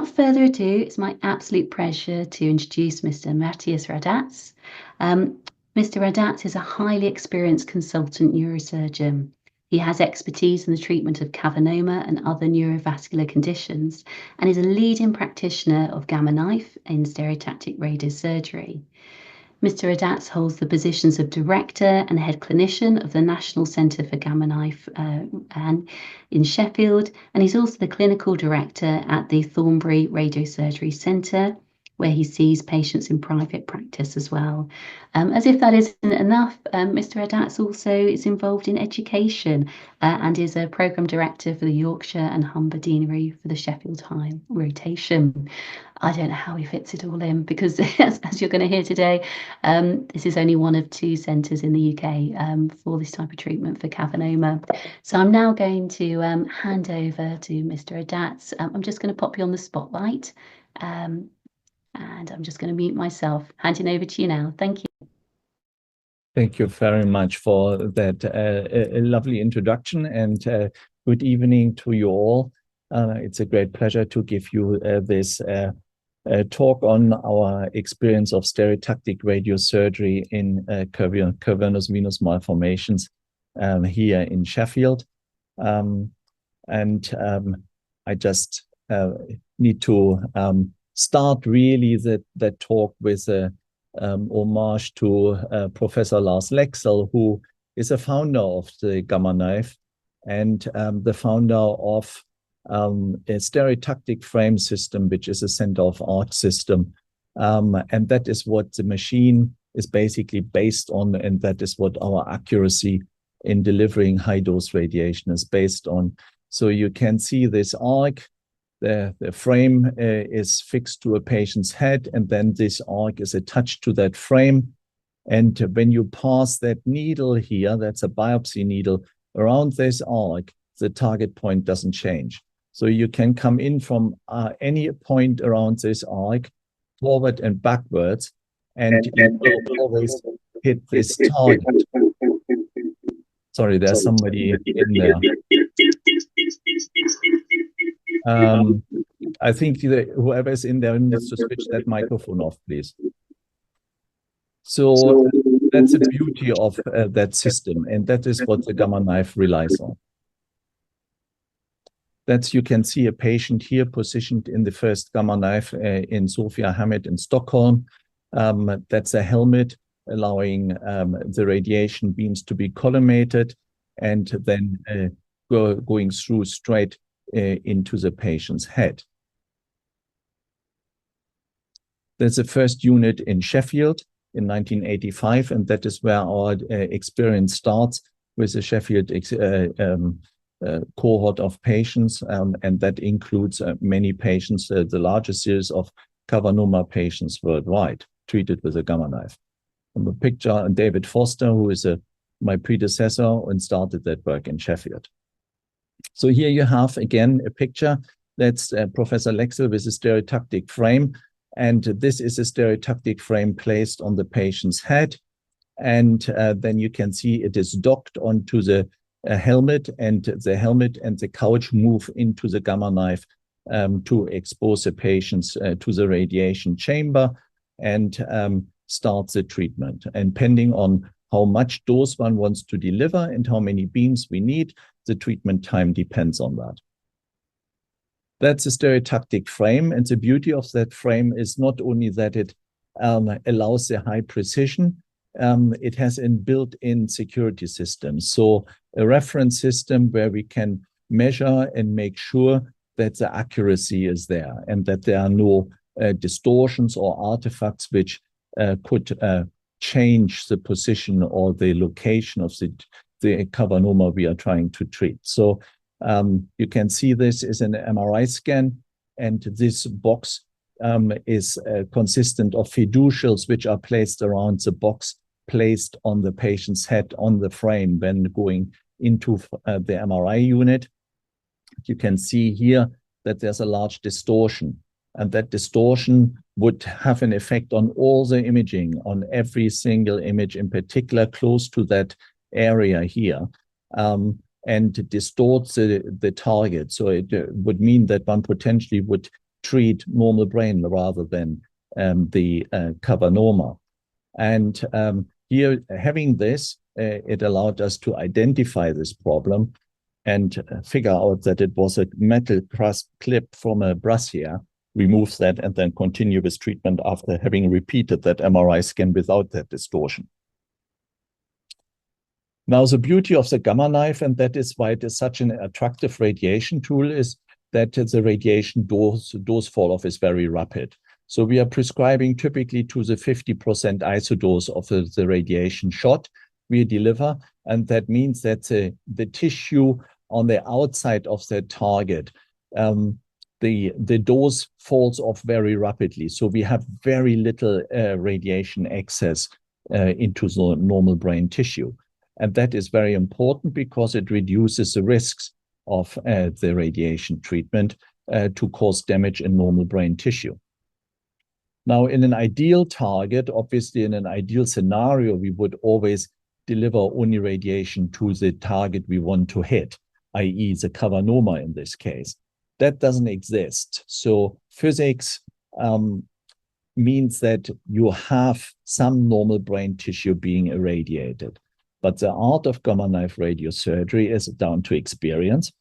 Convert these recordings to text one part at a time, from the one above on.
without further ado, it's my absolute pleasure to introduce Mr. Matthias Radatz. Mr. Radatz is a highly experienced consultant neurosurgeon. He has expertise in the treatment of cavernoma and other neurovascular conditions, and is a leading practitioner of Gamma Knife in Stereotactic Radiosurgery. Mr. Radatz holds the positions of Director and Head Clinician of the National Centre for Gamma Knife and in Sheffield, and he's also the Clinical Director at the Thornbury Radiosurgery Centre, where he sees patients in private practice as well. As if that isn't enough, Mr. Radatz also is involved in education and is a Programme Director for the Yorkshire and Humber Deanery for the Sheffield Time rotation. I don't know how he fits it all in because, as you're going to hear today, this is only one of 2 centres in the UK for this type of treatment for cavernoma. So I'm now going to hand over to Mr. Radatz. I'm just going to pop you on the spotlight. And I'm just going to mute myself. Handing over to you now. Thank you. Thank you very much for that lovely introduction, and good evening to you all. It's a great pleasure to give you this talk on our experience of stereotactic radiosurgery in cavernous venous malformations here in Sheffield. I just need to start really that talk with a homage to Professor Lars Lexell, who is a founder of the Gamma Knife and the founder of a stereotactic frame system, which is a center of art system. And that is what the machine is basically based on, and that is what our accuracy in delivering high dose radiation is based on. So you can see this arc. The frame is fixed to a patient's head, and then this arc is attached to that frame. And when you pass that needle here, that's a biopsy needle, around this arc, the target point doesn't change. So you can come in from any point around this arc, forward and backwards, and you will always hit this target. Sorry, there's somebody in there. I think whoever is in there needs to switch that microphone off, please. So that's the beauty of that system, and that is what the Gamma Knife relies on. You can see a patient here positioned in the first Gamma Knife in Sofia Hamid in Stockholm. That's a helmet allowing the radiation beams to be collimated and then going through straight into the patient's head. There's the first unit in Sheffield in 1985, and that is where our experience starts with the Sheffield cohort of patients, and that includes many patients, the largest series of cavernoma patients worldwide treated with a Gamma Knife. From the picture, David Foster, who is my predecessor and started that work in Sheffield. So here you have, again, a picture. That's Professor Lexell with a stereotactic frame. And this is a stereotactic frame placed on the patient's head. And then you can see it is docked onto the helmet, and the helmet and the couch move into the Gamma Knife to expose the patients to the radiation chamber and start the treatment. And depending on how much dose one wants to deliver and how many beams we need, the treatment time depends on that. That's a stereotactic frame, and the beauty of that frame is not only that it allows the high precision, it has built-in security systems. So a reference system where we can measure and make sure that the accuracy is there and that there are no distortions or artifacts which could change the position or the location of the cavernoma we are trying to treat. So you can see this is an MRI scan, and this box is consistent of fiducials which are placed around the box, placed on the patient's head on the frame when going into the MRI unit. You can see here that there's a large distortion, and that distortion would have an effect on all the imaging, on every single image, in particular close to that area here, and distorts the target. So it would mean that one potentially would treat normal brain rather than the cavernoma. And here, having this, it allowed us to identify this problem and figure out that it was a metal crust clip from a brassiere, remove that, and then continue with treatment after having repeated that MRI scan without that distortion. Now, the beauty of the Gamma Knife, and that is why it is such an attractive radiation tool, is that the radiation dose fall-off is very rapid. So we are prescribing typically to the 50% isodose of the radiation shot we deliver, and that means that the tissue on the outside of the target, the dose falls off very rapidly. So we have very little radiation access into the normal brain tissue. And that is very important because it reduces the risks of the radiation treatment to cause damage in normal brain tissue. Now, in an ideal target, obviously in an ideal scenario, we would always deliver only radiation to the target we want to hit, i.e. the cavernoma in this case. That doesn't exist. So physics means that you have some normal brain tissue being irradiated. But the art of Gamma Knife Radiosurgery is down to experience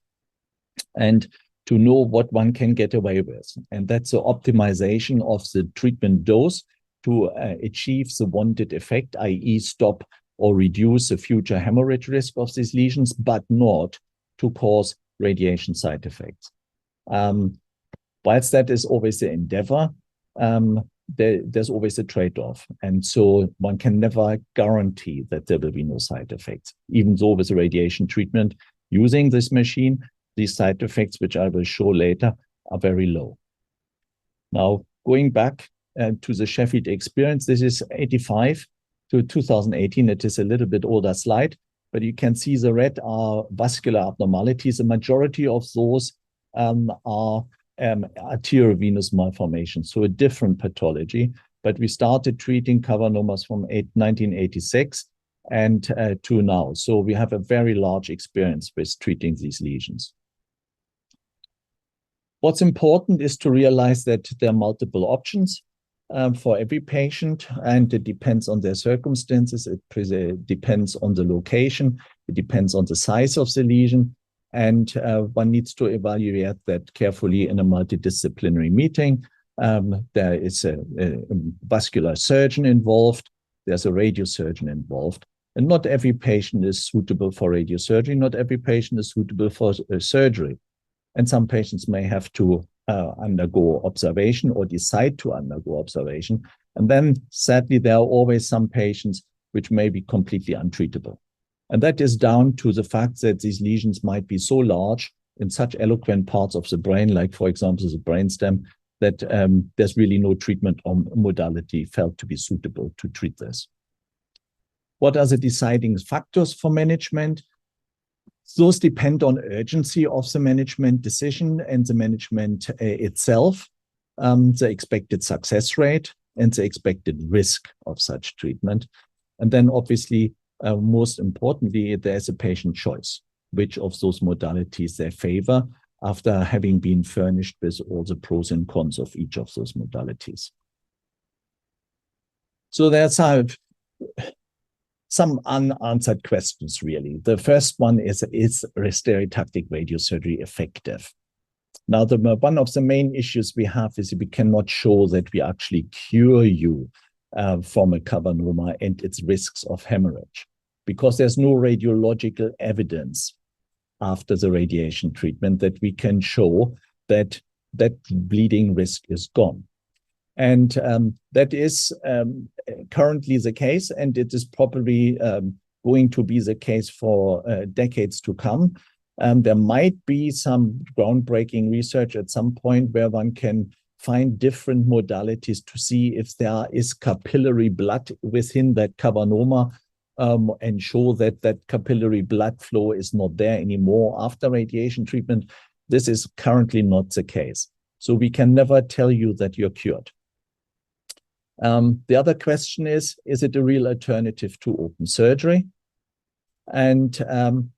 and to know what one can get away with. And that's the optimization of the treatment dose to achieve the wanted effect, i.e. stop or reduce the future hemorrhage risk of these lesions, but not to cause radiation side effects. Whilst that is always the endeavor, there's always a trade-off. And so one can never guarantee that there will be no side effects. Even though with the radiation treatment using this machine, these side effects, which I will show later, are very low. Now, going back to the Sheffield experience, this is 85 to 2018. It is a little bit older slide, but you can see the red are vascular abnormalities. The majority of those are arteriovenous malformations, so a different pathology. But we started treating cavernomas from 1986 and to now. So we have a very large experience with treating these lesions. What's important is to realize that there are multiple options for every patient, and it depends on their circumstances. It depends on the location. It depends on the size of the lesion. And one needs to evaluate that carefully in a multidisciplinary meeting. There is a vascular surgeon involved. There's a radiosurgeon involved. And not every patient is suitable for radiosurgery. Not every patient is suitable for surgery. And some patients may have to undergo observation or decide to undergo observation. And then, sadly, there are always some patients which may be completely untreatable. And that is down to the fact that these lesions might be so large in such eloquent parts of the brain, like, for example, the brainstem, that there's really no treatment or modality felt to be suitable to treat this. What are the deciding factors for management? Those depend on urgency of the management decision and the management itself, the expected success rate and the expected risk of such treatment. And then obviously, most importantly, there's a patient choice, which of those modalities they favor after having been furnished with all the pros and cons of each of those modalities. So there's some unanswered questions, really. The first one is stereotactic radiosurgery effective? Now, one of the main issues we have is we cannot show that we actually cure you from a cavernoma and its risks of hemorrhage, because there's no radiological evidence after the radiation treatment that we can show that that bleeding risk is gone. And that is currently the case, and it is probably going to be the case for decades to come. There might be some groundbreaking research at some point where one can find different modalities to see if there is capillary blood within that cavernoma, and show that that capillary blood flow is not there anymore after radiation treatment. This is currently not the case. So we can never tell you that you're cured. The other question is it a real alternative to open surgery? And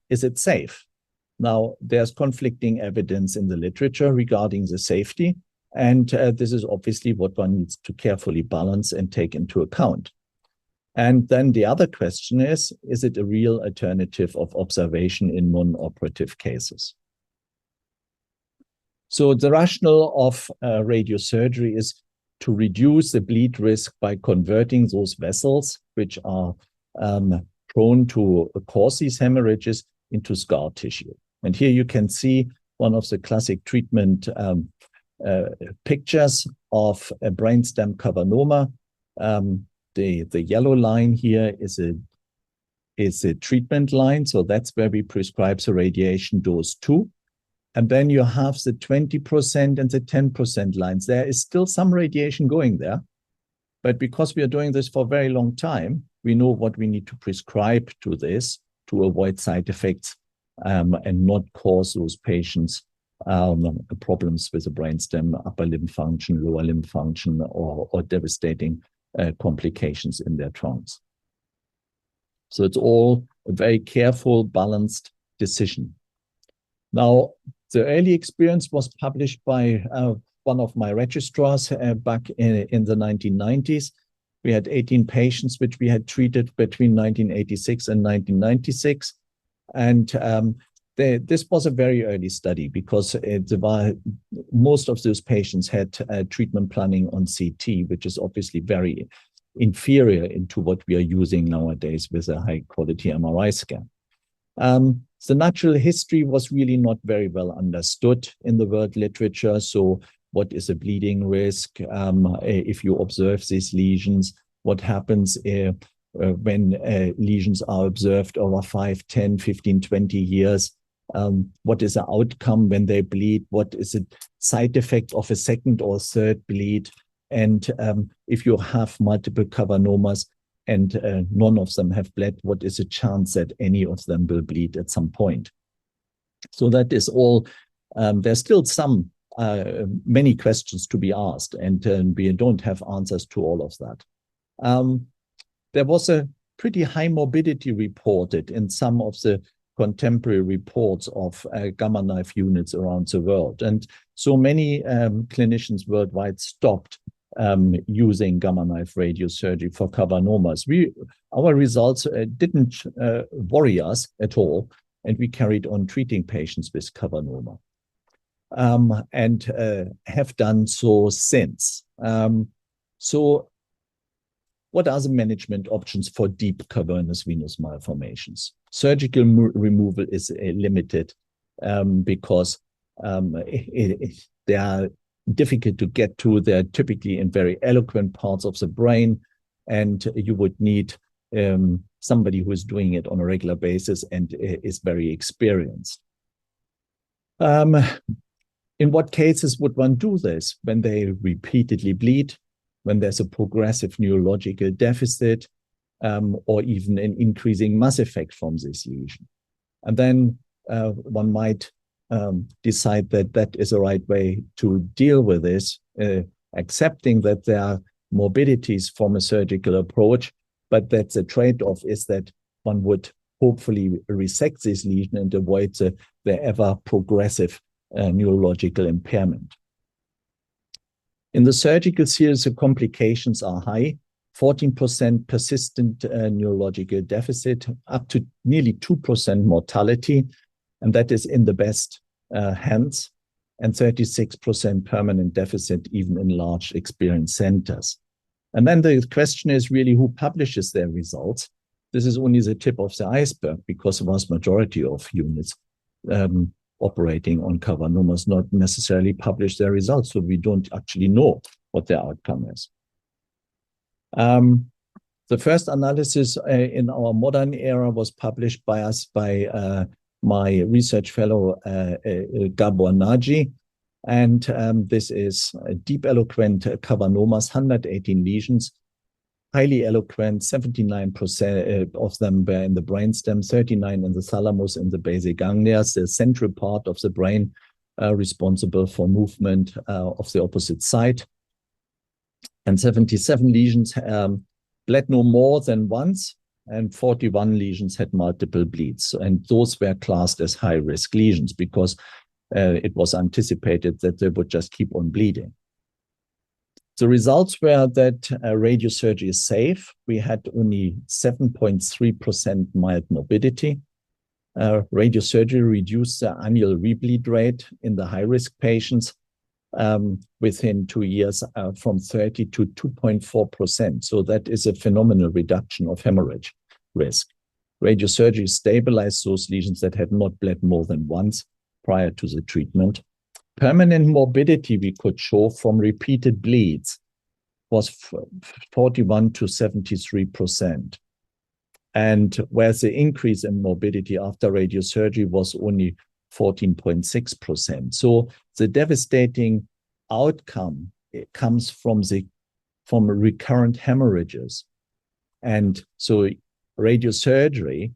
is it safe? Now, there's conflicting evidence in the literature regarding the safety. And this is obviously what one needs to carefully balance and take into account. And then the other question is it a real alternative of observation in non-operative cases? So the rationale of radiosurgery is to reduce the bleed risk by converting those vessels, which are prone to cause these hemorrhages, into scar tissue. And here you can see one of the classic treatment pictures of a brainstem cavernoma. The yellow line here is a treatment line. So that's where we prescribe the radiation dose 2. And then you have the 20% and the 10% lines. There is still some radiation going there. But because we are doing this for a very long time, we know what we need to prescribe to this to avoid side effects and not cause those patients problems with the brainstem, upper limb function, lower limb function, or devastating complications in their trunks. So it's all a very careful, balanced decision. Now, the early experience was published by one of my registrars back in the 1990s. We had 18 patients which we had treated between 1986 and 1996. And this was a very early study because most of those patients had treatment planning on CT, which is obviously very inferior into what we are using nowadays with a high-quality MRI scan. The natural history was really not very well understood in the world literature. So what is a bleeding risk? If you observe these lesions, what happens when lesions are observed over 5, 10, 15, 20 years? What is the outcome when they bleed? What is a side effect of a second or third bleed? And if you have multiple cavernomas and none of them have bled, what is the chance that any of them will bleed at some point? So that is all. There's still many questions to be asked, and we don't have answers to all of that. There was a pretty high morbidity reported in some of the contemporary reports of gamma knife units around the world. And so many clinicians worldwide stopped using gamma knife radiosurgery for cavernomas. Our results didn't worry us at all, and we carried on treating patients with cavernoma and have done so since. So what are the management options for deep cavernous venous malformations? Surgical removal is limited because they are difficult to get to. They're typically in very eloquent parts of the brain, and you would need somebody who is doing it on a regular basis and is very experienced. In what cases would one do this? When they repeatedly bleed, when there's a progressive neurological deficit, or even an increasing mass effect from this lesion. And then one might decide that that is the right way to deal with this, accepting that there are morbidities from a surgical approach, but that the trade-off is that one would hopefully resect this lesion and avoid the ever-progressive neurological impairment. In the surgical series, the complications are high. 14% persistent neurological deficit, up to nearly 2% mortality, and that is in the best hands, and 36% permanent deficit even in large experienced centers. And then the question is really who publishes their results. This is only the tip of the iceberg because the vast majority of units operating on cavernomas not necessarily publish their results, so we don't actually know what their outcome is. The first analysis in our modern era was published by us by my research fellow Gabor Nagy, and this is deep eloquent cavernomas, 118 lesions, highly eloquent. 79% of them were in the brainstem, 39 in the thalamus and the basal ganglia, the central part of the brain responsible for movement of the opposite side. And 77 lesions bled no more than once, and 41 lesions had multiple bleeds. And those were classed as high-risk lesions because it was anticipated that they would just keep on bleeding. The results were that radiosurgery is safe. We had only 7.3% mild morbidity. Radiosurgery reduced the annual rebleed rate in the high-risk patients within 2 years from 30 to 2.4%. So that is a phenomenal reduction of hemorrhage risk. Radiosurgery stabilized those lesions that had not bled more than once prior to the treatment. Permanent morbidity we could show from repeated bleeds was 41 to 73%. And whereas the increase in morbidity after radiosurgery was only 14.6%. So the devastating outcome comes from recurrent hemorrhages. And so radiosurgery,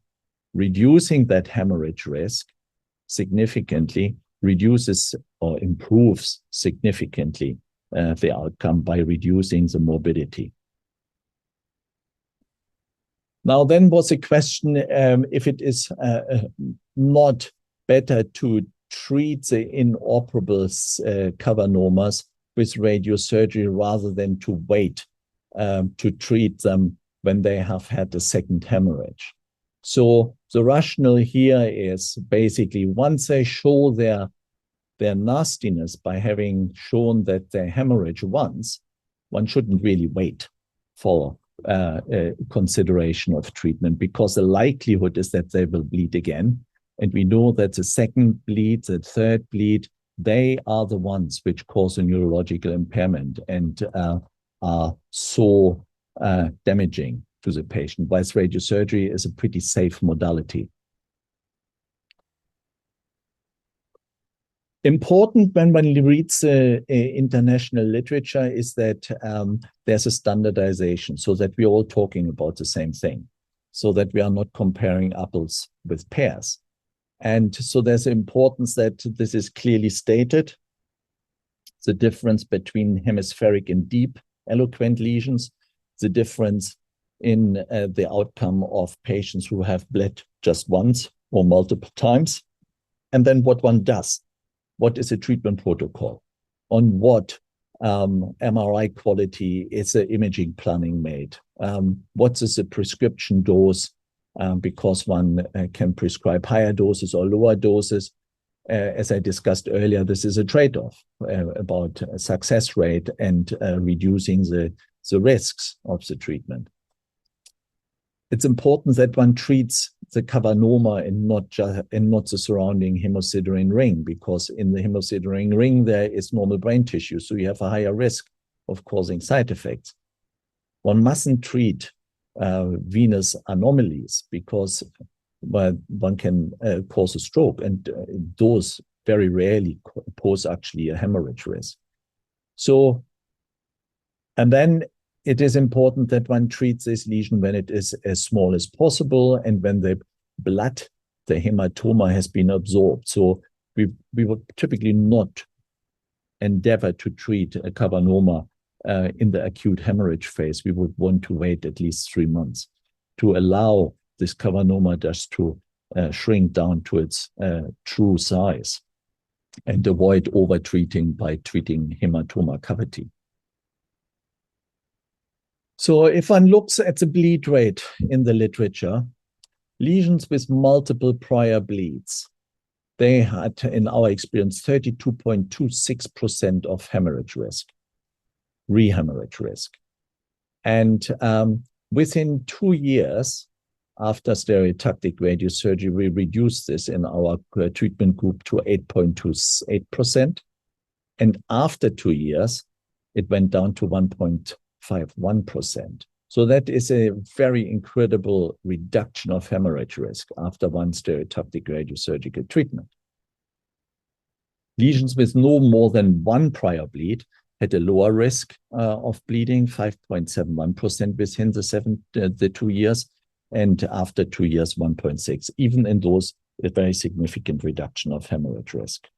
reducing that hemorrhage risk significantly, reduces or improves significantly the outcome by reducing the morbidity. Now, then was a question if it is not better to treat the inoperable cavernomas with radiosurgery rather than to wait to treat them when they have had a second hemorrhage. So the rationale here is basically once they show their nastiness by having shown that they hemorrhage once, one shouldn't really wait for consideration of treatment, because the likelihood is that they will bleed again. And we know that the second bleed, the third bleed, they are the ones which cause a neurological impairment and are so damaging to the patient, whilst radiosurgery is a pretty safe modality. Important when one reads the international literature is that there's a standardization so that we're all talking about the same thing, so that we are not comparing apples with pears. And so there's importance that this is clearly stated, the difference between hemispheric and deep eloquent lesions, the difference in the outcome of patients who have bled just once or multiple times, and then what one does. What is a treatment protocol? On what MRI quality is the imaging planning made? What is the prescription dose? Because one can prescribe higher doses or lower doses. As I discussed earlier, this is a trade-off about success rate and reducing the risks of the treatment. It's important that one treats the cavernoma and not the surrounding hemosiderin ring, because in the hemosiderin ring there is normal brain tissue, so you have a higher risk of causing side effects. One mustn't treat venous anomalies because one can cause a stroke, and those very rarely pose actually a hemorrhage risk. So, and then it is important that one treats this lesion when it is as small as possible and when the blood, the hematoma, has been absorbed. So we would typically not endeavor to treat a cavernoma in the acute hemorrhage phase. We would want to wait at least 3 months to allow this cavernoma just to shrink down to its true size and avoid over-treating by treating hematoma cavity. So if one looks at the bleed rate in the literature, lesions with multiple prior bleeds, they had, in our experience, 32.26% of hemorrhage risk, rehemorrhage risk. And within 2 years after stereotactic radiosurgery, we reduced this in our treatment group to 8.28%. And after 2 years, it went down to 1.51%. So that is a very incredible reduction of hemorrhage risk after one stereotactic radiosurgical treatment. Lesions with no more than one prior bleed had a lower risk of bleeding, 5.71% within the 2 years, and after 2 years, 1.6%. Even in those, a very significant reduction of hemorrhage risk.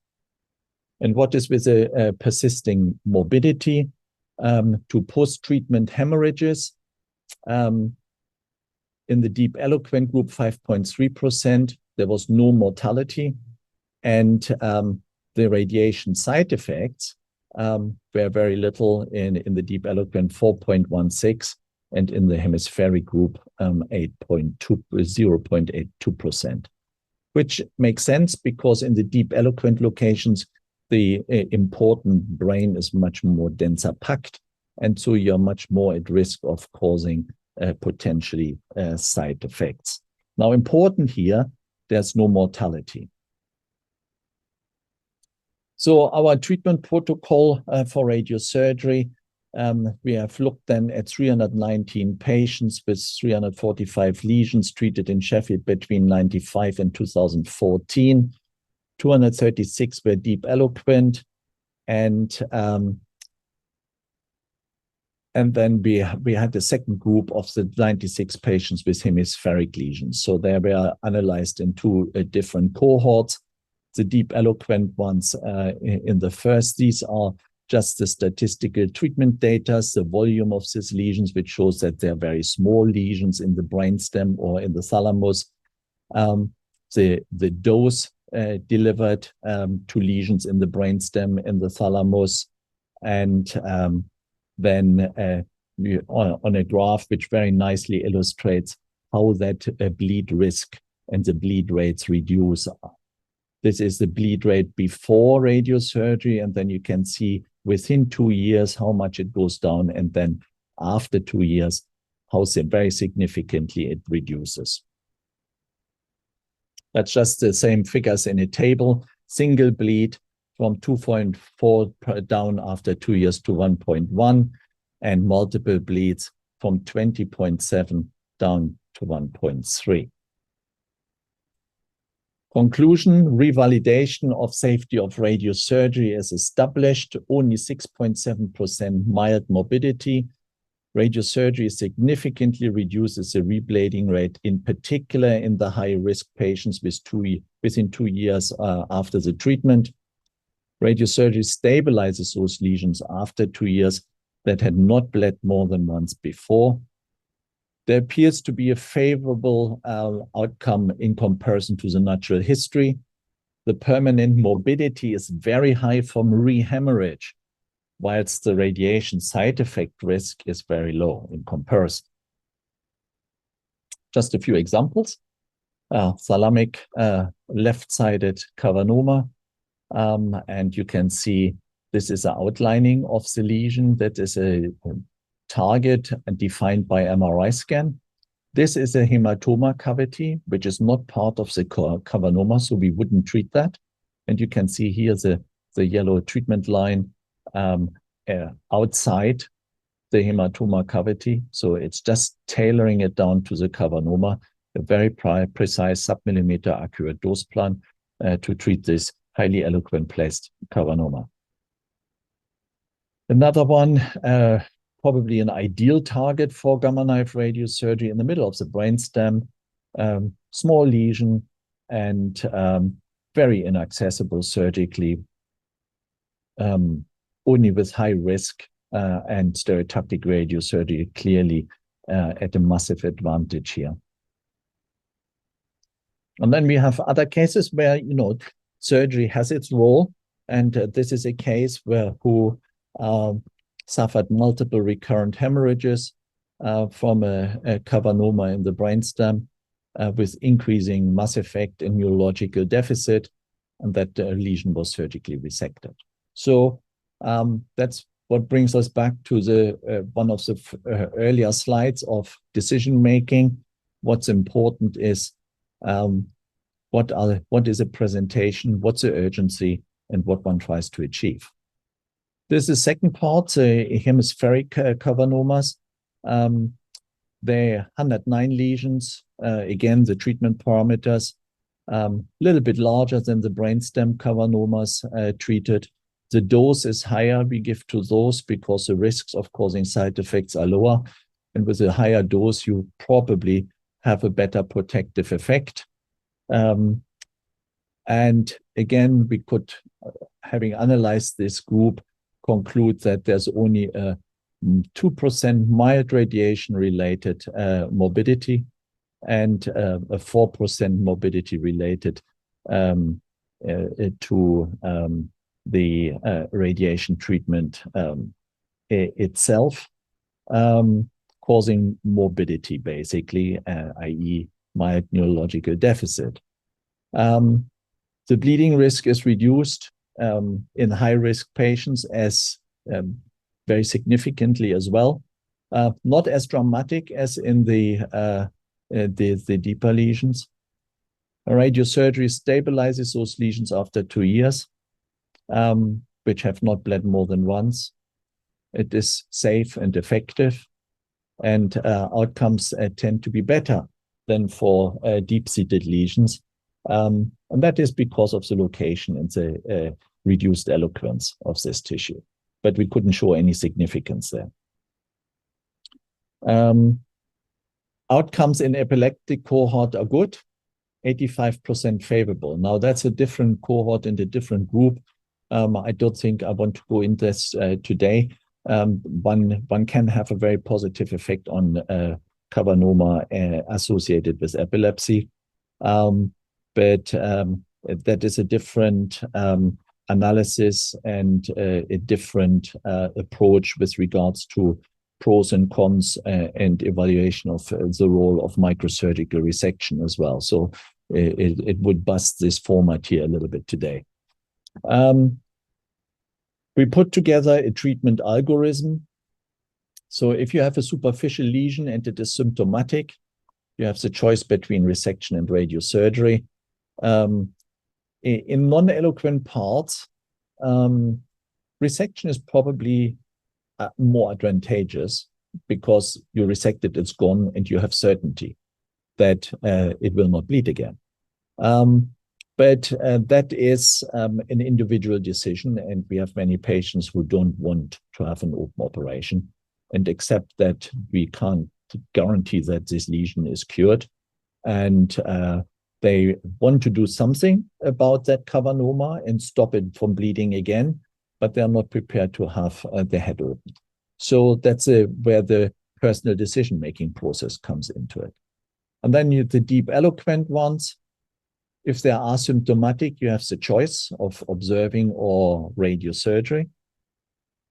And what is with a persisting morbidity? To post-treatment hemorrhages. In the deep eloquent group, 5.3%, there was no mortality. And the radiation side effects were very little, in the deep eloquent 4.16, and in the hemispheric group 0.82%, which makes sense because in the deep eloquent locations, the important brain is much more denser packed, and so you're much more at risk of causing potentially side effects. Now, important here, there's no mortality. So our treatment protocol for radiosurgery, we have looked then at 319 patients with 345 lesions treated in Sheffield between 1995 and 2014. 236 were deep eloquent, and then we had the second group of the 96 patients with hemispheric lesions. So they were analyzed in two different cohorts. The deep eloquent ones in the first, these are just the statistical treatment data, the volume of these lesions, which shows that they're very small lesions in the brainstem or in the thalamus. The dose delivered to lesions in the brainstem and the thalamus, and then on a graph which very nicely illustrates how that bleed risk and the bleed rates reduce. This is the bleed rate before radiosurgery, and then you can see within 2 years how much it goes down, and then after 2 years how very significantly it reduces. That's just the same figures in a table. Single bleed from 2.4 down after 2 years to 1.1, and multiple bleeds from 20.7 down to 1.3. Conclusion, revalidation of safety of radiosurgery is established, only 6.7% mild morbidity. Radiosurgery significantly reduces the reblading rate, in particular in the high-risk patients within 2 years after the treatment. Radiosurgery stabilizes those lesions after 2 years that had not bled more than once before. There appears to be a favorable outcome in comparison to the natural history. The permanent morbidity is very high from rehemorrhage, whilst the radiation side effect risk is very low in comparison. Just a few examples. Thalamic left-sided cavernoma, and you can see this is an outlining of the lesion. That is a target defined by MRI scan. This is a hematoma cavity, which is not part of the cavernoma, so we wouldn't treat that. And you can see here the yellow treatment line outside the hematoma cavity. So it's just tailoring it down to the cavernoma, a very precise sub-millimeter accurate dose plan to treat this highly eloquent placed cavernoma. Another one, probably an ideal target for gamma knife radiosurgery, in the middle of the brainstem, small lesion, and very inaccessible surgically, only with high risk, and stereotactic radiosurgery clearly at a massive advantage here. And then we have other cases where, surgery has its role, and this is a case who suffered multiple recurrent hemorrhages from a cavernoma in the brainstem with increasing mass effect and neurological deficit, and that lesion was surgically resected. So that's what brings us back to the one of the earlier slides of decision making. What's important is what is a presentation, what's the urgency, and what one tries to achieve. This is the second part, hemispheric cavernomas. There are 109 lesions. Again, the treatment parameters, little bit larger than the brainstem cavernomas treated. The dose is higher we give to those because the risks of causing side effects are lower. And with a higher dose, you probably have a better protective effect. And again, we could, having analyzed this group, conclude that there's only a 2% mild radiation-related morbidity and a 4% morbidity related to the radiation treatment itself, causing morbidity, basically, i.e. mild neurological deficit. The bleeding risk is reduced in high-risk patients as very significantly as well. Not as dramatic as in the deeper lesions. Radiosurgery stabilizes those lesions after 2 years, which have not bled more than once. It is safe and effective, and outcomes tend to be better than for deep-seated lesions. And that is because of the location and the reduced eloquence of this tissue. But we couldn't show any significance there. Outcomes in epileptic cohort are good, 85% favorable. Now, that's a different cohort and a different group. I don't think I want to go into this today. One can have a very positive effect on cavernoma associated with epilepsy. But that is a different analysis and a different approach with regards to pros and cons and evaluation of the role of microsurgical resection as well. So it would bust this format here a little bit today. We put together a treatment algorithm. So if you have a superficial lesion and it is symptomatic, you have the choice between resection and radiosurgery. In non-eloquent parts, resection is probably more advantageous because you resect it, it's gone, and you have certainty that it will not bleed again. But that is an individual decision, and we have many patients who don't want to have an open operation and accept that we can't guarantee that this lesion is cured. And they want to do something about that cavernoma and stop it from bleeding again, but they're not prepared to have the head opened. So that's where the personal decision-making process comes into it. And then the deep eloquent ones, if they are asymptomatic, you have the choice of observing or radiosurgery.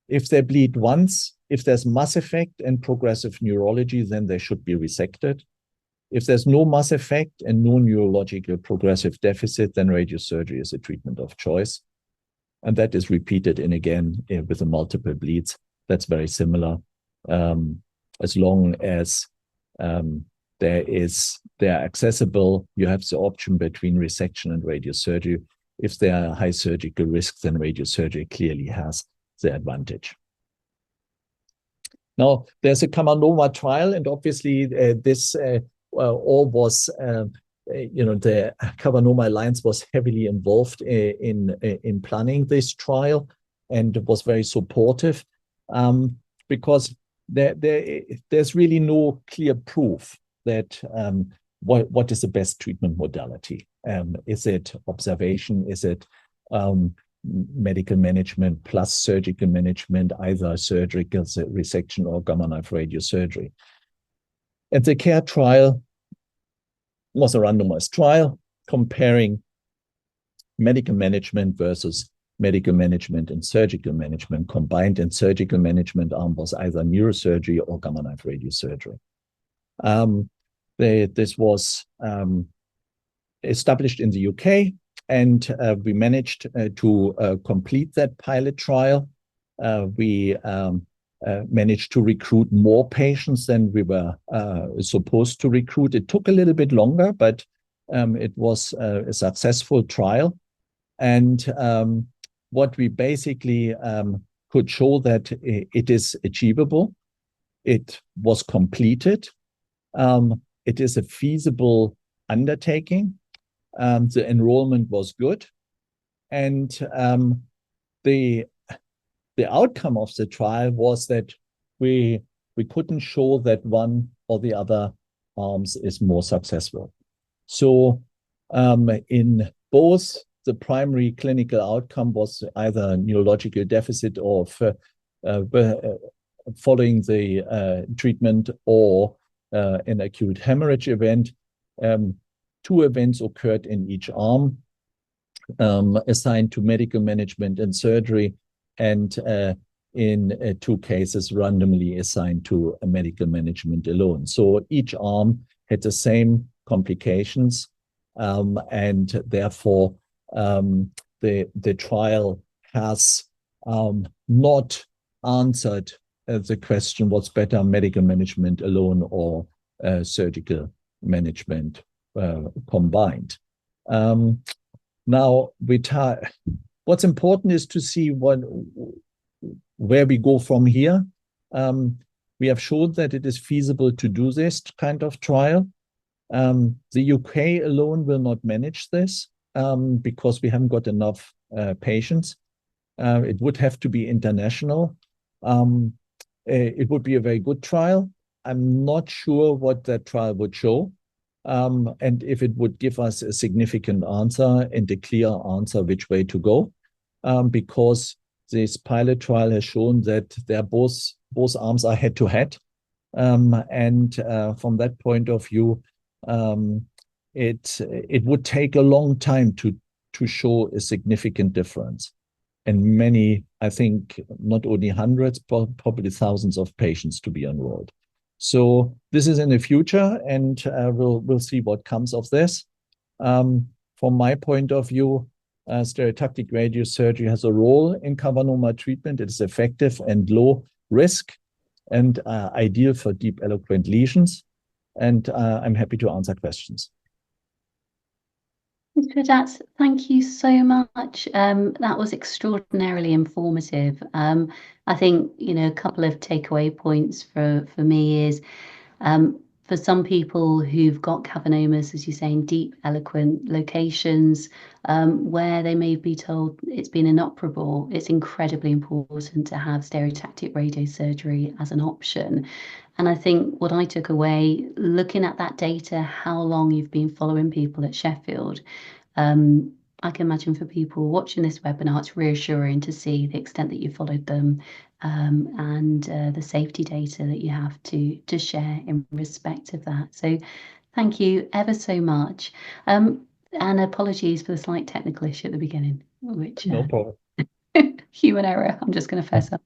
If they bleed once, if there's mass effect and progressive neurology, then they should be resected. If there's no mass effect and no neurological progressive deficit, then radiosurgery is a treatment of choice. And that is repeated in again with the multiple bleeds. That's very similar. As long as they're accessible, you have the option between resection and radiosurgery. If they are high surgical risk, then radiosurgery clearly has the advantage. Now, there's a cavernoma trial, and obviously this all was, the Cavernoma Alliance was heavily involved in planning this trial and was very supportive because there's really no clear proof that what is the best treatment modality. Is it observation? Is it medical management plus surgical management, either surgical resection or gamma knife radiosurgery? And the CARE trial was a randomized trial comparing medical management versus medical management and surgical management combined, and surgical management arm was either neurosurgery or gamma knife radiosurgery. This was established in the UK, and we managed to complete that pilot trial. We managed to recruit more patients than we were supposed to recruit. It took a little bit longer, but it was a successful trial. And what we basically could show that it is achievable. It was completed. It is a feasible undertaking. The enrollment was good. And the outcome of the trial was that we couldn't show that one or the other arms is more successful. So in both, the primary clinical outcome was either neurological deficit or following the treatment or an acute hemorrhage event. 2 events occurred in each arm. assigned to medical management and surgery, and in 2 cases randomly assigned to medical management alone. So each arm had the same complications, and therefore the trial has not answered the question, what's better, medical management alone or surgical management combined. Now, what's important is to see where we go from here. We have shown that it is feasible to do this kind of trial. The UK alone will not manage this because we haven't got enough patients. It would have to be international. It would be a very good trial. I'm not sure what that trial would show, and if it would give us a significant answer and a clear answer which way to go, because this pilot trial has shown that they're both arms are head-to-head, and from that point of view, it would take a long time to show a significant difference. And many, I think, not only hundreds, but probably thousands of patients to be enrolled. So this is in the future, and we'll see what comes of this. From my point of view, stereotactic radiosurgery has a role in cavernoma treatment. It is effective and low risk and ideal for deep eloquent lesions. And I'm happy to answer questions. Mr. Radatz, thank you so much. That was extraordinarily informative. I think, a couple of takeaway points for me is for some people who've got cavernomas, as you say, in deep, eloquent locations where they may be told it's been inoperable, it's incredibly important to have stereotactic radiosurgery as an option. And I think what I took away, looking at that data, how long you've been following people at Sheffield, I can imagine for people watching this webinar, it's reassuring to see the extent that you followed them and the safety data that you have to share in respect of that. So thank you ever so much. And apologies for the slight technical issue at the beginning, which no problem. Human error, I'm just going to fess up.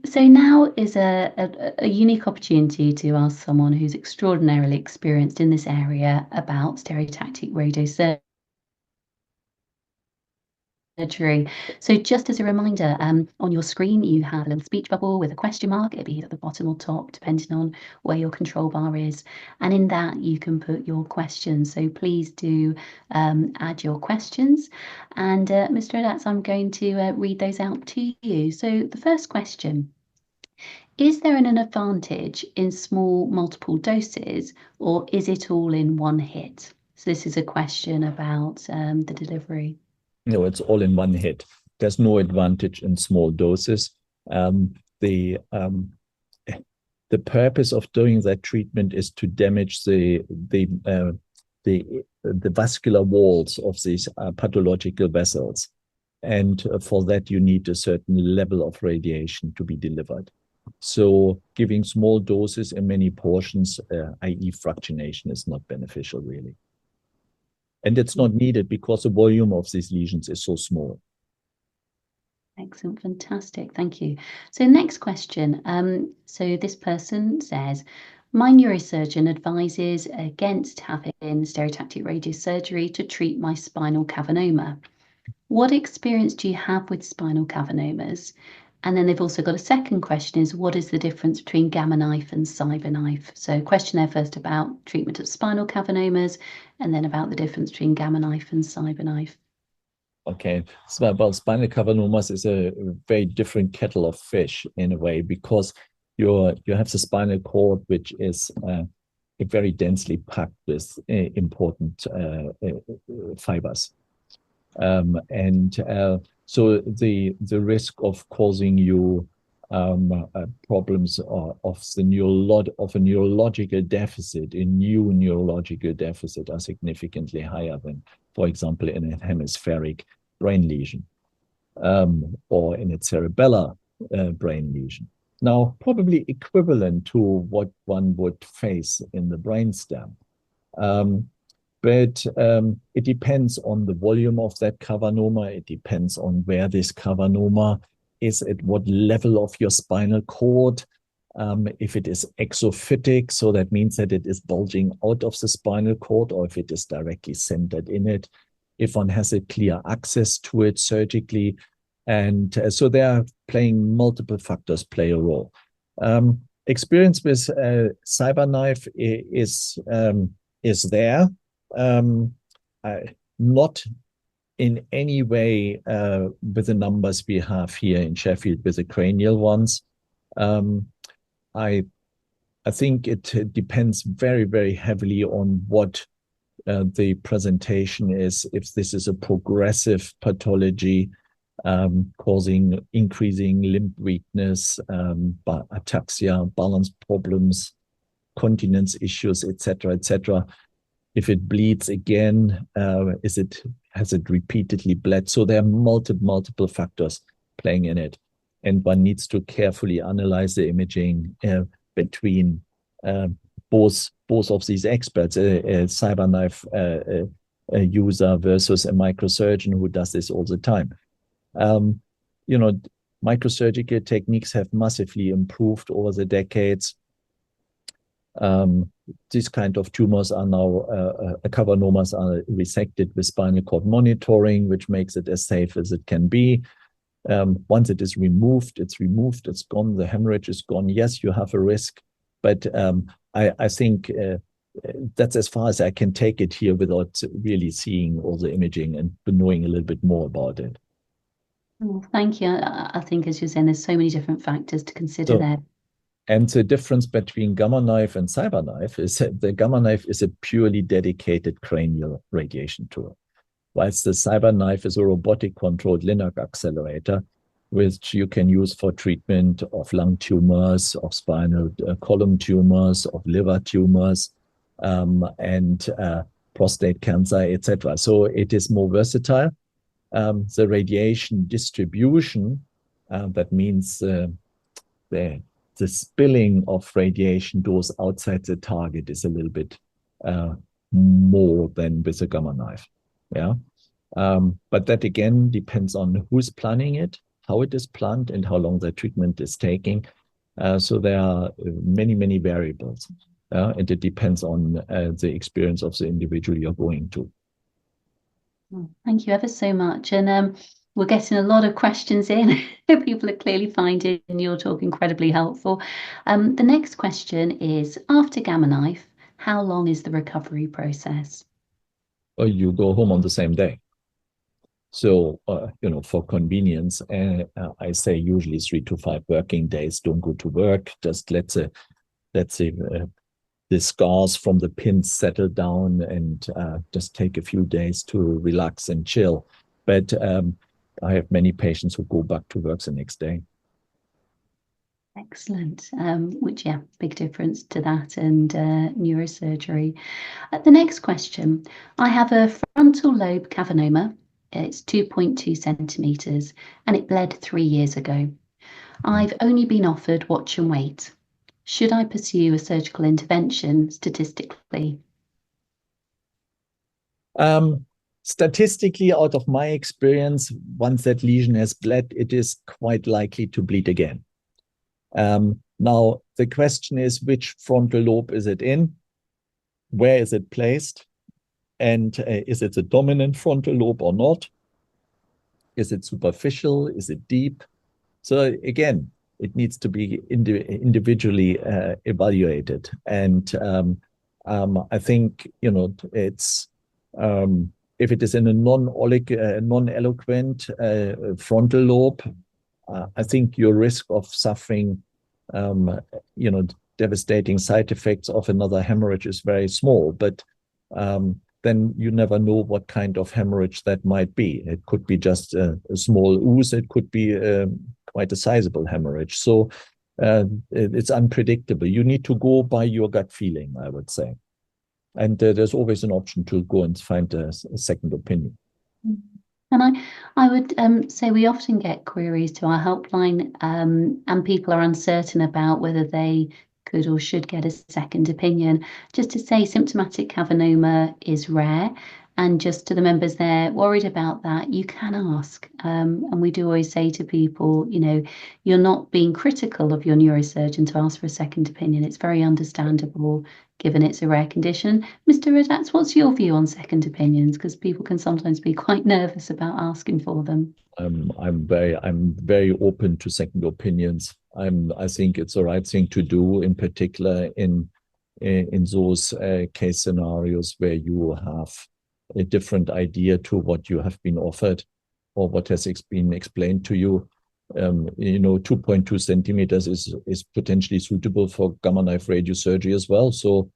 So now is a unique opportunity to ask someone who's extraordinarily experienced in this area about stereotactic radiosurgery. So just as a reminder, on your screen you have a little speech bubble with a question mark. It'll be at the bottom or top depending on where your control bar is, and in that you can put your questions. So please do add your questions, and Mr. Radatz, I'm going to read those out to you. So the first question: is there an advantage in small multiple doses, or is it all in one hit? So this is a question about the delivery. No, it's all in one hit. There's no advantage in small doses. The purpose of doing that treatment is to damage the vascular walls of these pathological vessels, and for that you need a certain level of radiation to be delivered. So giving small doses in many portions, i.e. fractionation, is not beneficial really. And it's not needed because the volume of these lesions is so small. Excellent, fantastic, thank you. So next question. So this person says, my neurosurgeon advises against having stereotactic radiosurgery to treat my spinal cavernoma. What experience do you have with spinal cavernomas? And then they've also got a second question is, what is the difference between Gamma Knife and Cyber Knife? So question there first about treatment of spinal cavernomas, and then about the difference between Gamma Knife and Cyber Knife. Okay, so about spinal cavernomas is a very different kettle of fish in a way, because you have the spinal cord, which is very densely packed with important fibers. So the risk of causing you problems of a neurological deficit, a new neurological deficit, are significantly higher than, for example, in a hemispheric brain lesion or in a cerebellar brain lesion. Now, probably equivalent to what one would face in the brainstem. but it depends on the volume of that cavernoma. It depends on where this cavernoma is, at what level of your spinal cord. If it is exophytic, so that means that it is bulging out of the spinal cord, or if it is directly centered in it, if one has a clear access to it surgically. And so they are playing multiple factors play a role. Experience with CyberKnife is there. Not in any way with the numbers we have here in Sheffield with the cranial ones. I think it depends very, very heavily on what the presentation is. If this is a progressive pathology causing increasing limb weakness, ataxia, balance problems, continence issues, etc., etc. If it bleeds again, has it repeatedly bled? So there are multiple factors playing in it, and one needs to carefully analyze the imaging between both of these experts, a CyberKnife user versus a microsurgeon who does this all the time. Microsurgical techniques have massively improved over the decades. These kind of tumors are now, cavernomas are resected with spinal cord monitoring, which makes it as safe as it can be. Once it is removed, it's gone, the hemorrhage is gone. Yes, you have a risk, but I think that's as far as I can take it here without really seeing all the imaging and knowing a little bit more about it. Oh, thank you. I think, as you're saying, there's so many different factors to consider there. And the difference between Gamma Knife and CyberKnife is that the Gamma Knife is a purely dedicated cranial radiation tool, whilst the CyberKnife is a robotic-controlled Linux accelerator, which you can use for treatment of lung tumors, of spinal column tumors, of liver tumors, and prostate cancer, etc. So it is more versatile. The radiation distribution, that means the spilling of radiation goes outside the target, is a little bit more than with a Gamma Knife. Yeah. But that again depends on who's planning it, how it is planned, and how long the treatment is taking. So there are many variables, and it depends on the experience of the individual you're going to. Thank you ever so much. And we're getting a lot of questions in. People are clearly finding your talk incredibly helpful. The next question is, after Gamma Knife, how long is the recovery process? You go home on the same day. So, for convenience, I say usually 3 to 5 working days. Don't go to work. Just let the scars from the pins settle down, and just take a few days to relax and chill. But I have many patients who go back to work the next day. Excellent. Which, yeah, big difference to that and neurosurgery. The next question, I have a frontal lobe cavernoma. It's 2.2 centimetres and it bled 3 years ago. I've only been offered watch and wait. Should I pursue a surgical intervention statistically? Statistically, out of my experience, once that lesion has bled, it is quite likely to bleed again. Now, the question is, which frontal lobe is it in? Where is it placed? And is it the dominant frontal lobe or not? Is it superficial? Is it deep? So again, it needs to be individually evaluated. And I think, it's if it is in a non-eloquent frontal lobe, I think your risk of suffering, devastating side effects of another hemorrhage is very small. But then you never know what kind of hemorrhage that might be. It could be just a small ooze. It could be quite a sizable hemorrhage. So it's unpredictable. You need to go by your gut feeling, I would say. And there's always an option to go and find a second opinion. And I would say we often get queries to our helpline, and people are uncertain about whether they could or should get a second opinion. Just to say, symptomatic cavernoma is rare. And just to the members there worried about that, you can ask. And we do always say to people, you know, you're not being critical of your neurosurgeon to ask for a second opinion. It's very understandable, given it's a rare condition. Mr. Radatz, what's your view on second opinions? Because people can sometimes be quite nervous about asking for them. I'm very open to second opinions. I think it's the right thing to do, in particular in those case scenarios where you have a different idea to what you have been offered or what has been explained to you. 2.2 centimeters is potentially suitable for gamma knife radiosurgery as well. So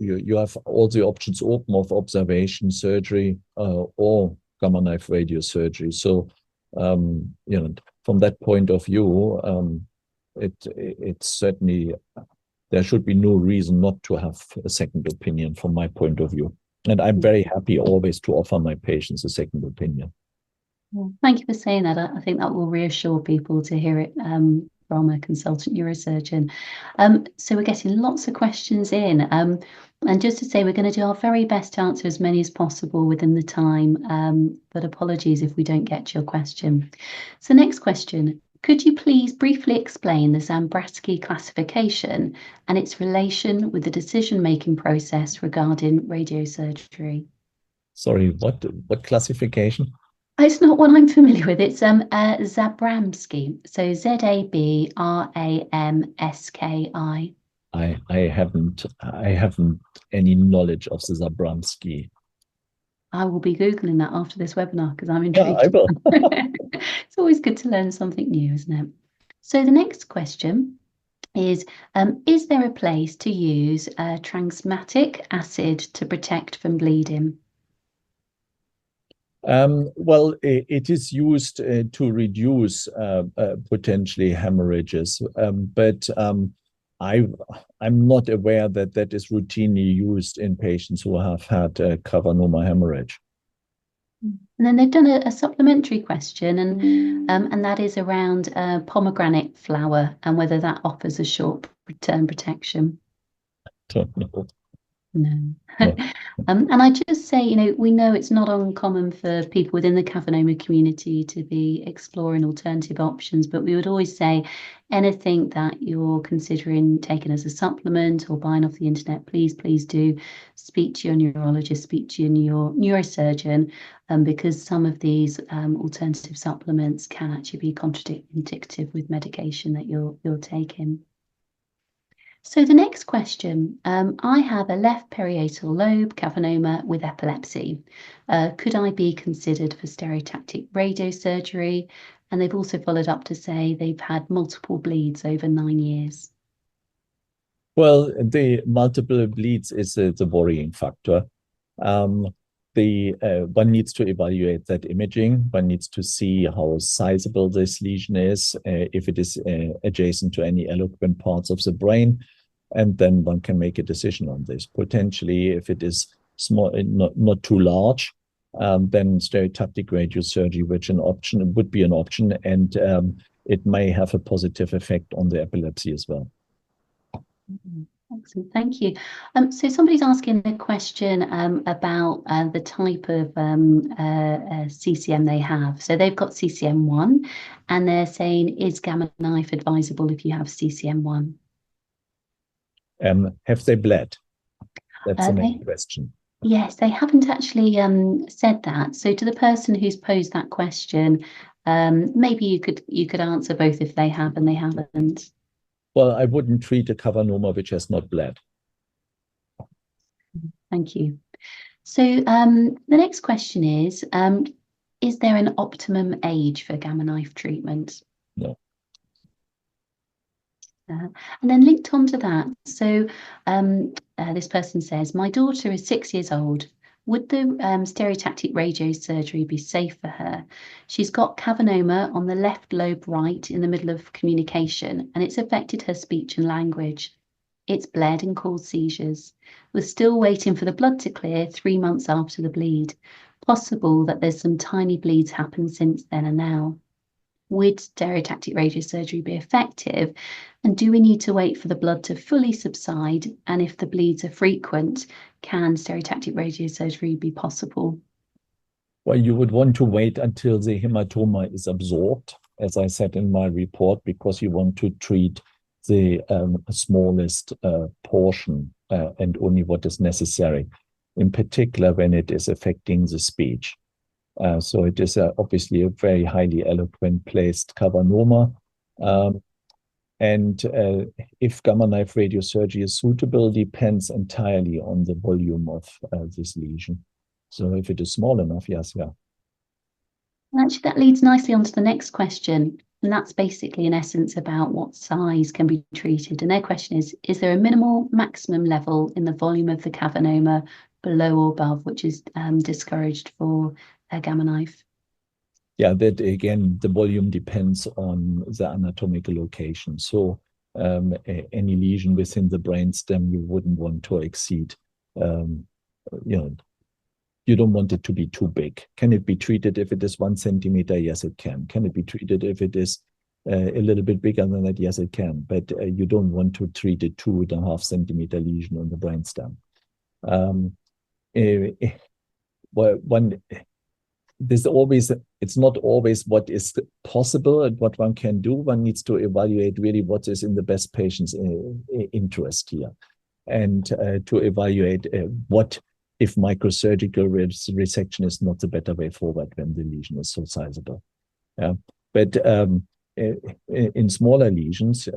you have all the options open of observation surgery or gamma knife radiosurgery. So from that point of view, it's certainly, there should be no reason not to have a second opinion from my point of view. And I'm very happy always to offer my patients a second opinion. Well, thank you for saying that. I think that will reassure people to hear it from a consultant neurosurgeon. So we're getting lots of questions in. And just to say, we're going to do our very best to answer as many as possible within the time. But apologies if we don't get to your question. So next question. Could you please briefly explain the Zambrowski classification and its relation with the decision-making process regarding radiosurgery? Sorry, what classification? It's not one I'm familiar with. It's Zabramski. So Zabramski. I haven't any knowledge of the Zabramski. I will be Googling that after this webinar because I'm intrigued. Yeah, I will. It's always good to learn something new, isn't it? So the next question is there a place to use transmatic acid to protect from bleeding? Well, it is used to reduce potentially hemorrhages, but I'm not aware that is routinely used in patients who have had cavernoma hemorrhage. And then they've done a supplementary question, and that is around pomegranate flower and whether that offers a short-term protection. Don't know. No. And I just say, we know it's not uncommon for people within the cavernoma community to be exploring alternative options, but we would always say anything that you're considering taking as a supplement or buying off the internet, please do speak to your neurologist, speak to your neurosurgeon, because some of these alternative supplements can actually be contraindicative with medication that you're taking. So the next question, I have a left parietal lobe cavernoma with epilepsy. Could I be considered for stereotactic radiosurgery? And they've also followed up to say they've had multiple bleeds over 9 years. Well, the multiple bleeds is the worrying factor. One needs to evaluate that imaging. One needs to see how sizable this lesion is, if it is adjacent to any eloquent parts of the brain, and then one can make a decision on this. Potentially, if it is small, not too large, then stereotactic radiosurgery, would be an option, and it may have a positive effect on the epilepsy as well. Excellent, thank you. So somebody's asking a question about the type of CCM they have. So they've got CCM1, and they're saying, is Gamma Knife advisable if you have CCM1? Have they bled? That's the main question. Yes, they haven't actually said that. So to the person who's posed that question, maybe you could answer both if they have and they haven't. Well, I wouldn't treat a cavernoma which has not bled. Thank you. So the next question is there an optimum age for Gamma Knife treatment? No. And then linked onto that, so this person says, my daughter is 6 years old. Would the stereotactic radiosurgery be safe for her? She's got cavernoma on the left lobe right in the middle of communication, and it's affected her speech and language. It's bled and caused seizures. We're still waiting for the blood to clear 3 months after the bleed. Possible that there's some tiny bleeds happened since then and now. would stereotactic radiosurgery be effective? And do we need to wait for the blood to fully subside? And if the bleeds are frequent, can stereotactic radiosurgery be possible? Well, you would want to wait until the hematoma is absorbed, as I said in my report, because you want to treat the smallest portion and only what is necessary, in particular when it is affecting the speech. So it is obviously a very highly eloquent placed cavernoma. And if gamma knife radiosurgery is suitable depends entirely on the volume of this lesion. So if it is small enough, yes, yeah. Actually, that leads nicely on to the next question. And that's basically, in essence, about what size can be treated. And their question is there a minimal maximum level in the volume of the cavernoma below or above, which is discouraged for a gamma knife? Yeah, that again, the volume depends on the anatomical location. So any lesion within the brainstem, you wouldn't want to exceed, you don't want it to be too big. Can it be treated if it is 1 centimeter? Yes, it can. Can it be treated if it is a little bit bigger than that? Yes, it can. But you don't want to treat a 2.5 centimeter lesion on the brainstem. It's not always what is possible and what one can do. One needs to evaluate really what is in the best patient's interest here, and to evaluate what if microsurgical resection is not the better way forward when the lesion is so sizable. But in smaller lesions,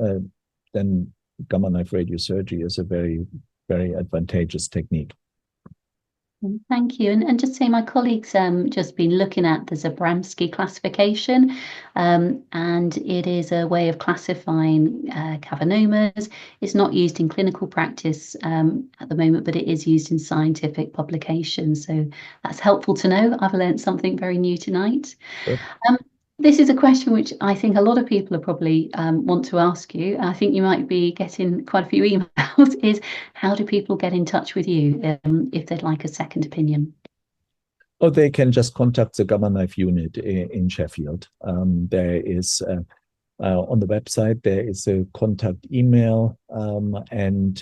then gamma knife radiosurgery is a very, very advantageous technique. Thank you. And just say my colleagues just been looking at the Zabramski classification, and it is a way of classifying cavernomas. It's not used in clinical practice at the moment, but it is used in scientific publications. So that's helpful to know. I've learned something very new tonight. Sure. This is a question which I think a lot of people are probably want to ask you. I think you might be getting quite a few emails, is how do people get in touch with you if they'd like a second opinion? Or they can just contact the Gamma Knife unit in Sheffield. There is, on the website, there is a contact email, and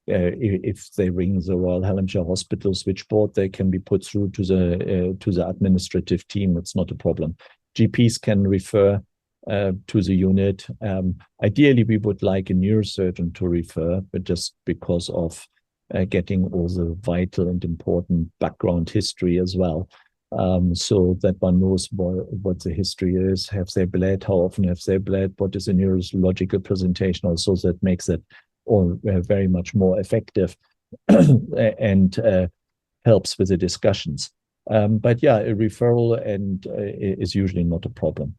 if they ring the Royal Hallamshire Hospital switchboard, they can be put through to the administrative team. It's not a problem. GPs can refer to the unit. Ideally, we would like a neurosurgeon to refer, but just because of getting all the vital and important background history as well, so that one knows what the history is. Have they bled? How often have they bled? What is the neurological presentation? Also, that makes it all very much more effective and helps with the discussions. But yeah, a referral is usually not a problem.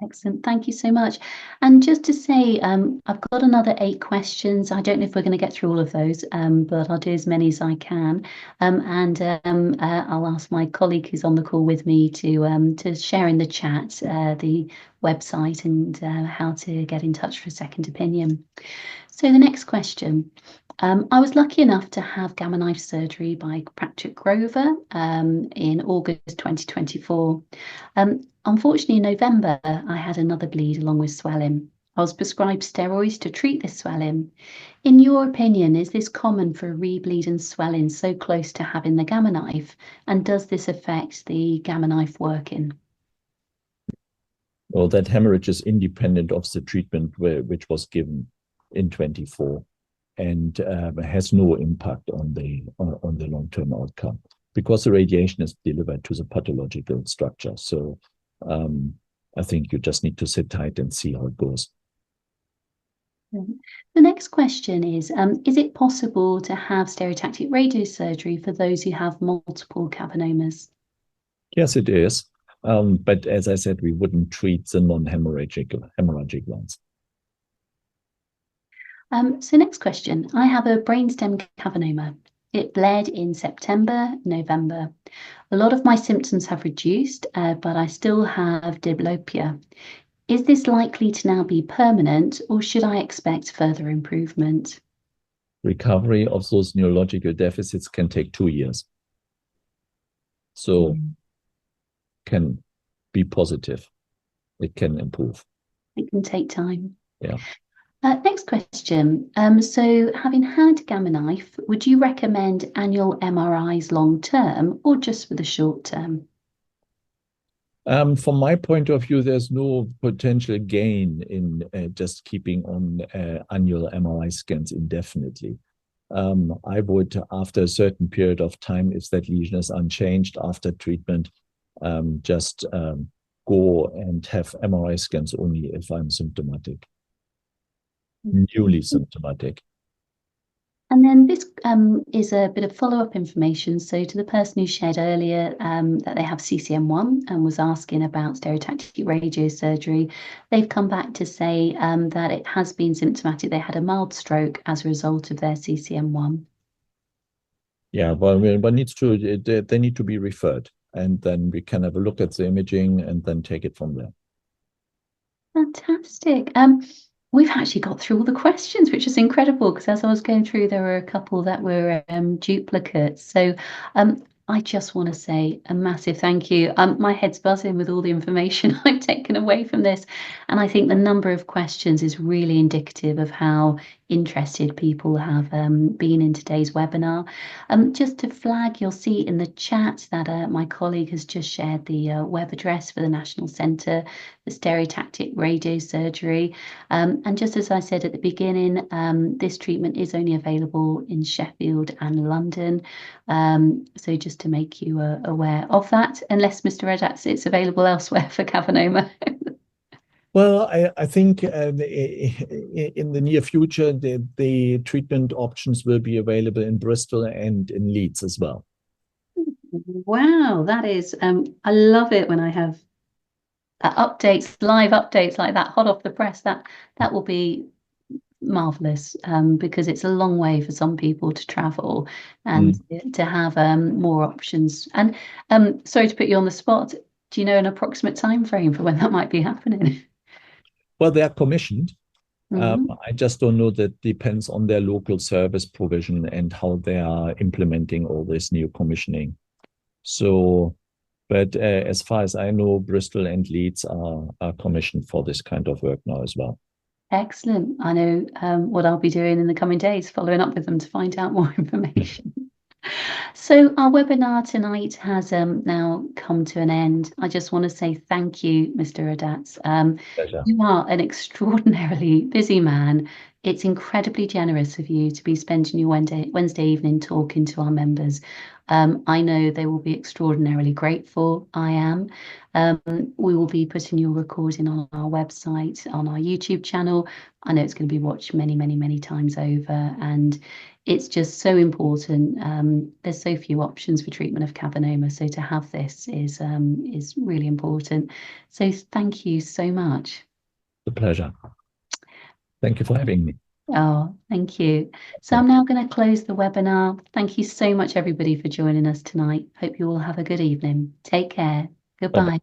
Excellent. Thank you so much. And just to say, I've got another 8 questions. I don't know if we're going to get through all of those, but I'll do as many as I can. And I'll ask my colleague who's on the call with me to share in the chat the website and how to get in touch for a second opinion. So the next question. I was lucky enough to have gamma knife surgery by Patrick Grover in August 2024. Unfortunately, in November, I had another bleed along with swelling. I was prescribed steroids to treat this swelling. In your opinion, is this common for a rebleed and swelling so close to having the gamma knife? And does this affect the gamma knife working? Well, that hemorrhage is independent of the treatment which was given in 24. And has no impact on the long-term outcome because the radiation is delivered to the pathological structure. So I think you just need to sit tight and see how it goes. The next question is it possible to have stereotactic radiosurgery for those who have multiple cavernomas? Yes, it is. But as I said, we wouldn't treat the non-hemorrhagic ones. So next question. I have a brainstem cavernoma. It bled in September, November. A lot of my symptoms have reduced, but I still have diplopia. Is this likely to now be permanent, or should I expect further improvement? Recovery of those neurological deficits can take 2 years. So can be positive. it can improve. It can take time. Yeah. Next question. So having had Gamma Knife, would you recommend annual MRIs long term or just for the short term? From my point of view, there's no potential gain in just keeping on annual MRI scans indefinitely. I would, after a certain period of time, if that lesion is unchanged after treatment, just go and have MRI scans only if I'm symptomatic, newly symptomatic. And then this is a bit of follow-up information. So to the person who shared earlier that they have CCM1 and was asking about stereotactic radiosurgery, they've come back to say that it has been symptomatic. They had a mild stroke as a result of their CCM1. Yeah, well, they need to be referred, and then we can have a look at the imaging and then take it from there. Fantastic. We've actually got through all the questions, which is incredible, because as I was going through, there were a couple that were duplicates. So I just want to say a massive thank you. My head's buzzing with all the information I've taken away from this. And I think the number of questions is really indicative of how interested people have been in today's webinar. Just to flag, you'll see in the chat that my colleague has just shared the web address for the National Centre for Stereotactic Radiosurgery. And just as I said at the beginning, this treatment is only available in Sheffield and London. So just to make you aware of that, unless Mr. Radatz, it's available elsewhere for cavernoma. Well, I think in the near future, the treatment options will be available in Bristol and in Leeds as well. Wow, that is, I love it when I have updates, live updates like that, hot off the press. That will be marvelous, because it's a long way for some people to travel, and to have more options. And sorry to put you on the spot, do you know an approximate time frame for when that might be happening? Well, they are commissioned. I just don't know. That depends on their local service provision and how they are implementing all this new commissioning. So, but as far as I know, Bristol and Leeds are commissioned for this kind of work now as well. Excellent. I know what I'll be doing in the coming days, following up with them to find out more information. So our webinar tonight has now come to an end. I just want to say thank you, Mr. Radatz. Pleasure. You are an extraordinarily busy man. It's incredibly generous of you to be spending your Wednesday evening talking to our members. I know they will be extraordinarily grateful. I am. We will be putting your recording on our website, on our YouTube channel. I know it's going to be watched many, many, many times over, and it's just so important. There's so few options for treatment of cavernoma, so to have this is really important. So thank you so much. A pleasure. Thank you for having me. Oh, thank you. So I'm now going to close the webinar. Thank you so much, everybody, for joining us tonight. Hope you all have a good evening. Take care. Goodbye. Bye-bye.